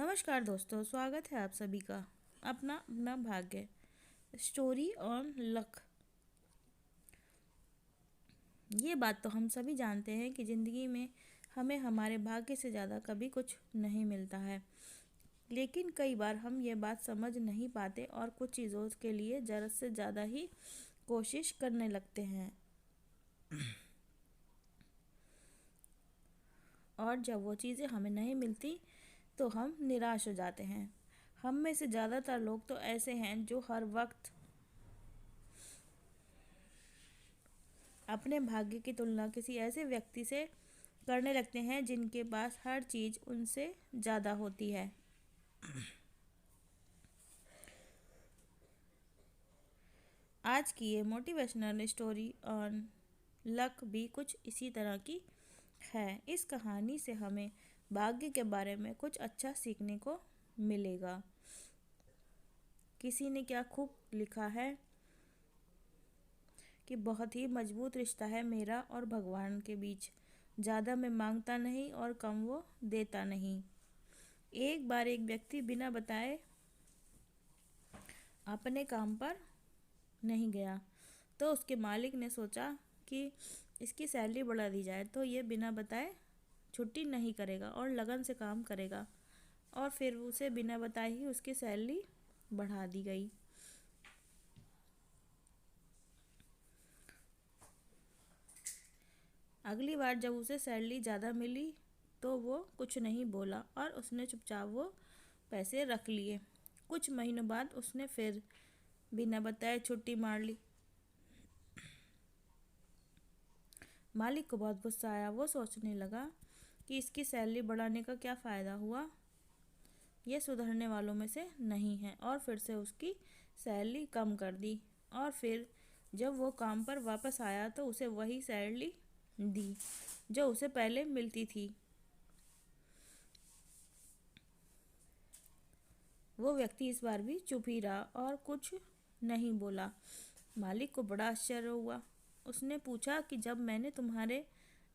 नमस्कार दोस्तों, स्वागत है आप सभी का अपना अपना भाग्य स्टोरी ऑन लक। ये बात तो हम सभी जानते हैं कि ज़िंदगी में हमें हमारे भाग्य से ज़्यादा कभी कुछ नहीं मिलता है। लेकिन कई बार हम ये बात समझ नहीं पाते और कुछ चीज़ों के लिए ज़रूरत से ज़्यादा ही कोशिश करने लगते हैं। और जब वो चीज़ें हमें नहीं मिलती तो हम निराश हो जाते हैं। हम में से ज़्यादातर लोग तो ऐसे हैं जो हर वक्त अपने भाग्य की तुलना किसी ऐसे व्यक्ति से करने लगते हैं जिनके पास हर चीज़ उनसे ज़्यादा होती है। आज की ये मोटिवेशनल स्टोरी ऑन लक भी कुछ इसी तरह की है। इस कहानी से हमें भाग्य के बारे में कुछ अच्छा सीखने को मिलेगा। किसी ने क्या खूब लिखा है कि बहुत ही मजबूत रिश्ता है मेरा और भगवान के बीच। ज़्यादा मैं मांगता नहीं और कम वो देता नहीं। एक बार एक व्यक्ति बिना बताए अपने काम पर नहीं गया तो उसके मालिक ने सोचा कि इसकी सैलरी बढ़ा दी जाए, तो ये बिना बताए छुट्टी नहीं करेगा और लगन से काम करेगा। और फिर उसे बिना बताए ही उसकी सैलरी बढ़ा दी गई। अगली बार जब उसे सैलरी ज़्यादा मिली तो वो कुछ नहीं बोला और उसने चुपचाप वो पैसे रख लिए। कुछ महीनों बाद उसने फिर बिना बताए छुट्टी मार ली। मालिक को बहुत गुस्सा आया। वो सोचने लगा कि इसकी सैलरी बढ़ाने का क्या फ़ायदा हुआ, ये सुधरने वालों में से नहीं है, और फिर से उसकी सैलरी कम कर दी। और फिर जब वो काम पर वापस आया तो उसे वही सैलरी दी जो उसे पहले मिलती थी। वो व्यक्ति इस बार भी चुप ही रहा और कुछ नहीं बोला। मालिक को बड़ा आश्चर्य हुआ। उसने पूछा कि जब मैंने तुम्हारे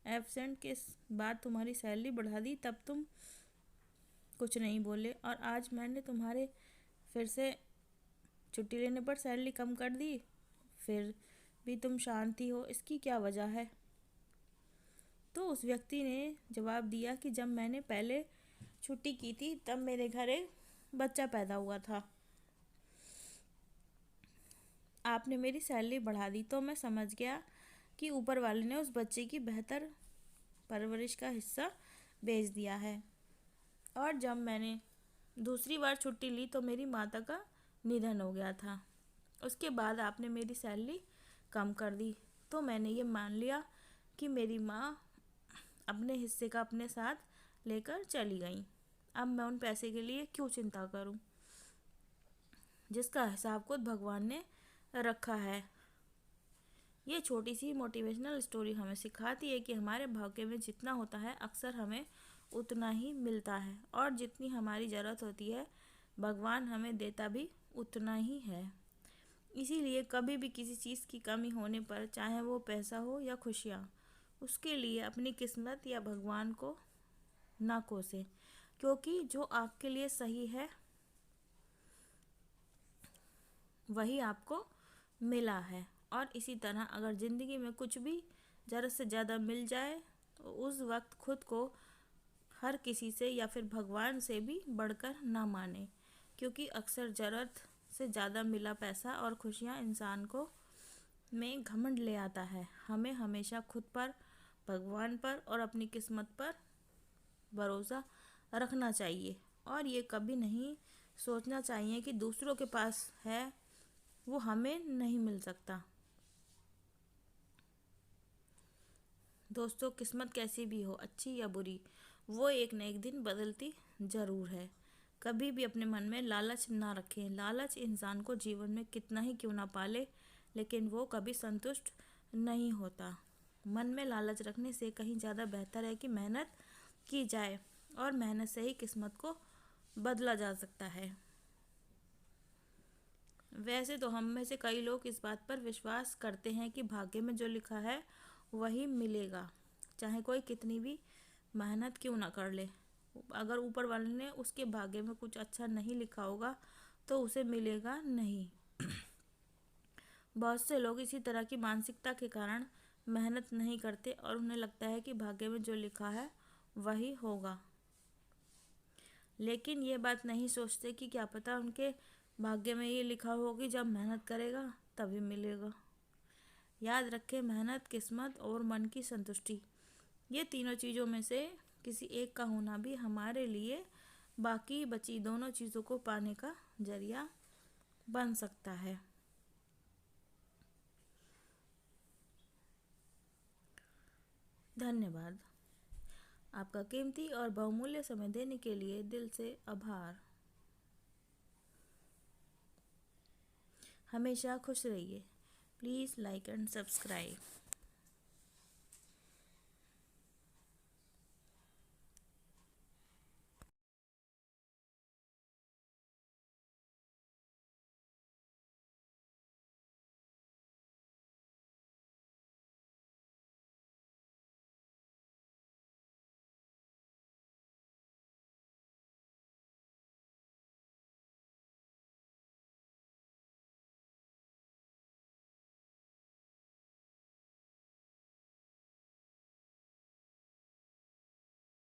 एब्सेंट के बाद तुम्हारी सैलरी बढ़ा दी तब तुम कुछ नहीं बोले, और आज मैंने तुम्हारे फिर से छुट्टी लेने पर सैलरी कम कर दी, फिर भी तुम शांत ही हो, इसकी क्या वजह है? तो उस व्यक्ति ने जवाब दिया कि जब मैंने पहले छुट्टी की थी तब मेरे घर एक बच्चा पैदा हुआ था। आपने मेरी सैलरी बढ़ा दी तो मैं समझ गया कि ऊपर वाले ने उस बच्चे की बेहतर परवरिश का हिस्सा भेज दिया है। और जब मैंने दूसरी बार छुट्टी ली तो मेरी माता का निधन हो गया था। उसके बाद आपने मेरी सैलरी कम कर दी, तो मैंने ये मान लिया कि मेरी माँ अपने हिस्से का अपने साथ लेकर चली गई। अब मैं उन पैसे के लिए क्यों चिंता करूं, जिसका हिसाब खुद भगवान ने रखा है। ये छोटी सी मोटिवेशनल स्टोरी हमें सिखाती है कि हमारे भाग्य में जितना होता है अक्सर हमें उतना ही मिलता है, और जितनी हमारी ज़रूरत होती है भगवान हमें देता भी उतना ही है। इसीलिए कभी भी किसी चीज़ की कमी होने पर, चाहे वो पैसा हो या खुशियाँ, उसके लिए अपनी किस्मत या भगवान को ना कोसें, क्योंकि जो आपके लिए सही है वही आपको मिला है। और इसी तरह अगर ज़िंदगी में कुछ भी ज़रूरत से ज़्यादा मिल जाए तो उस वक्त खुद को हर किसी से या फिर भगवान से भी बढ़कर ना माने, क्योंकि अक्सर ज़रूरत से ज़्यादा मिला पैसा और खुशियाँ इंसान को में घमंड ले आता है। हमें हमेशा खुद पर, भगवान पर और अपनी किस्मत पर भरोसा रखना चाहिए, और ये कभी नहीं सोचना चाहिए कि दूसरों के पास है वो हमें नहीं मिल सकता। दोस्तों, किस्मत कैसी भी हो, अच्छी या बुरी, वो एक न एक दिन बदलती ज़रूर है। कभी भी अपने मन में लालच ना रखें। लालच इंसान को जीवन में कितना ही क्यों ना पाले, लेकिन वो कभी संतुष्ट नहीं होता। मन में लालच रखने से कहीं ज़्यादा बेहतर है कि मेहनत की जाए, और मेहनत से ही किस्मत को बदला जा सकता है। वैसे तो हम में से कई लोग इस बात पर विश्वास करते हैं कि भाग्य में जो लिखा है वही मिलेगा, चाहे कोई कितनी भी मेहनत क्यों ना कर ले। अगर ऊपर वाले ने उसके भाग्य में कुछ अच्छा नहीं लिखा होगा तो उसे मिलेगा नहीं। बहुत से लोग इसी तरह की मानसिकता के कारण मेहनत नहीं करते और उन्हें लगता है कि भाग्य में जो लिखा है वही होगा, लेकिन ये बात नहीं सोचते कि क्या पता उनके भाग्य में ये लिखा हो कि जब मेहनत करेगा तभी मिलेगा। याद रखें, मेहनत, किस्मत और मन की संतुष्टि, ये तीनों चीज़ों में से किसी एक का होना भी हमारे लिए बाकी बची दोनों चीज़ों को पाने का जरिया बन सकता है। धन्यवाद। आपका कीमती और बहुमूल्य समय देने के लिए दिल से आभार। हमेशा खुश रहिए। Please like and subscribe.